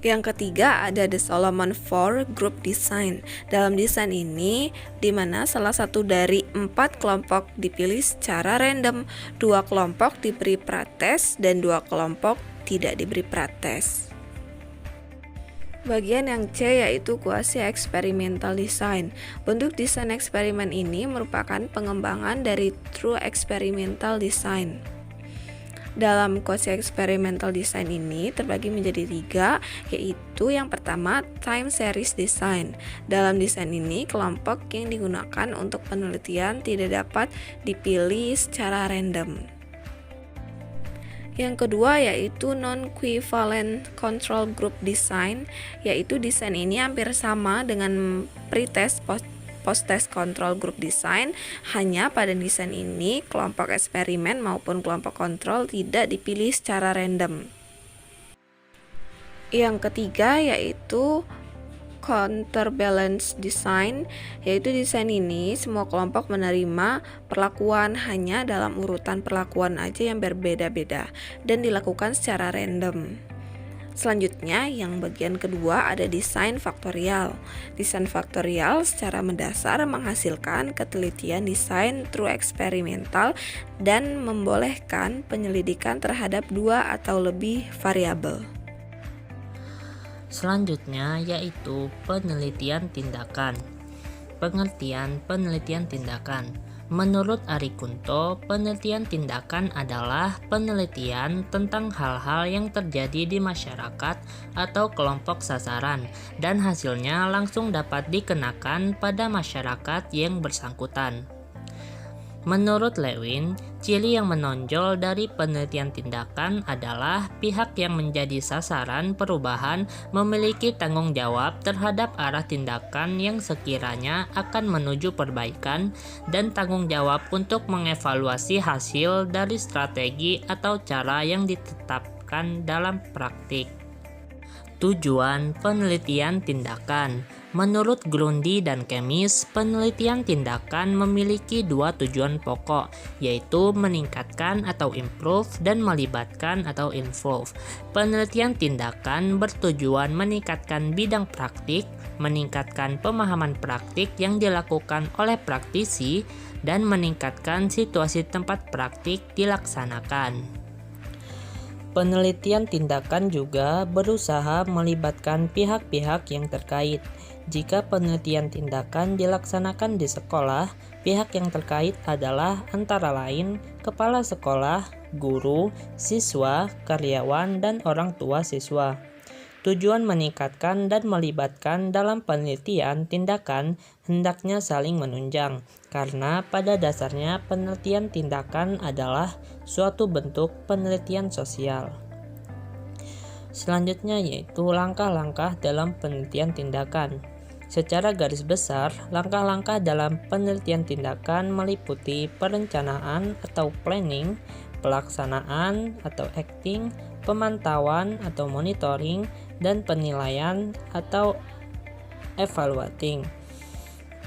Yang ketiga ada the Solomon 4 group design. Dalam desain ini di mana salah satu dari 4 kelompok dipilih secara random, 2 kelompok diberi pretest dan 2 kelompok tidak diberi pretest. Bagian yang C yaitu quasi experimental design. Bentuk desain eksperimen ini merupakan pengembangan dari true experimental design. Dalam quasi experimental design ini terbagi menjadi 3, yaitu yang pertama time series design. Dalam desain ini kelompok yang digunakan untuk penelitian tidak dapat dipilih secara random. Yang kedua yaitu non-equivalent control group design, yaitu desain ini hampir sama dengan pretest post-test control group design, hanya pada desain ini kelompok eksperimen maupun kelompok kontrol tidak dipilih secara random. Yang ketiga yaitu counterbalance design, yaitu desain ini semua kelompok menerima perlakuan hanya dalam urutan perlakuan aja yang berbeda-beda dan dilakukan secara random. Selanjutnya yang bagian kedua ada desain faktorial. Desain faktorial secara mendasar menghasilkan ketelitian desain true eksperimental dan membolehkan penyelidikan terhadap 2 atau lebih variabel. Selanjutnya yaitu penelitian tindakan. Pengertian penelitian tindakan. Menurut Ari Kunto, penelitian tindakan adalah penelitian tentang hal-hal yang terjadi di masyarakat atau kelompok sasaran dan hasilnya langsung dapat dikenakan pada masyarakat yang bersangkutan. Menurut Lewin, ciri yang menonjol dari penelitian tindakan adalah pihak yang menjadi sasaran perubahan memiliki tanggung jawab terhadap arah tindakan yang sekiranya akan menuju perbaikan dan tanggung jawab untuk mengevaluasi hasil dari strategi atau cara yang ditetapkan dalam praktik. Tujuan penelitian tindakan. Menurut Grundy dan Kemis, penelitian tindakan memiliki dua tujuan pokok, yaitu meningkatkan atau improve dan melibatkan atau involve. Penelitian tindakan bertujuan meningkatkan bidang praktik, meningkatkan pemahaman praktik yang dilakukan oleh praktisi, dan meningkatkan situasi tempat praktik dilaksanakan. Penelitian tindakan juga berusaha melibatkan pihak-pihak yang terkait. Jika penelitian tindakan dilaksanakan di sekolah, pihak yang terkait adalah antara lain kepala sekolah, guru, siswa, karyawan, dan orang tua siswa. Tujuan meningkatkan dan melibatkan dalam penelitian tindakan hendaknya saling menunjang, karena pada dasarnya penelitian tindakan adalah suatu bentuk penelitian sosial. Selanjutnya yaitu langkah-langkah dalam penelitian tindakan. Secara garis besar, langkah-langkah dalam penelitian tindakan meliputi perencanaan atau planning, pelaksanaan atau acting, pemantauan atau monitoring, dan penilaian atau evaluating.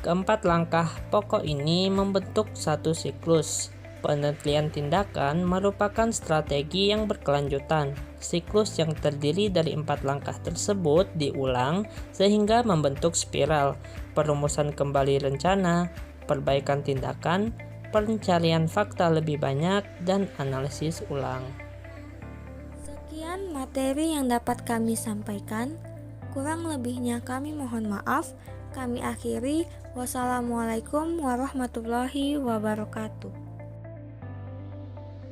Keempat langkah pokok ini membentuk satu siklus. Penelitian tindakan merupakan strategi yang berkelanjutan. Siklus yang terdiri dari 4 langkah tersebut diulang sehingga membentuk spiral, perumusan kembali rencana, perbaikan tindakan, pencarian fakta lebih banyak, dan analisis ulang. Sekian materi yang dapat kami sampaikan. Kurang lebihnya kami mohon maaf. Kami akhiri. Wassalamualaikum warahmatullahi wabarakatuh.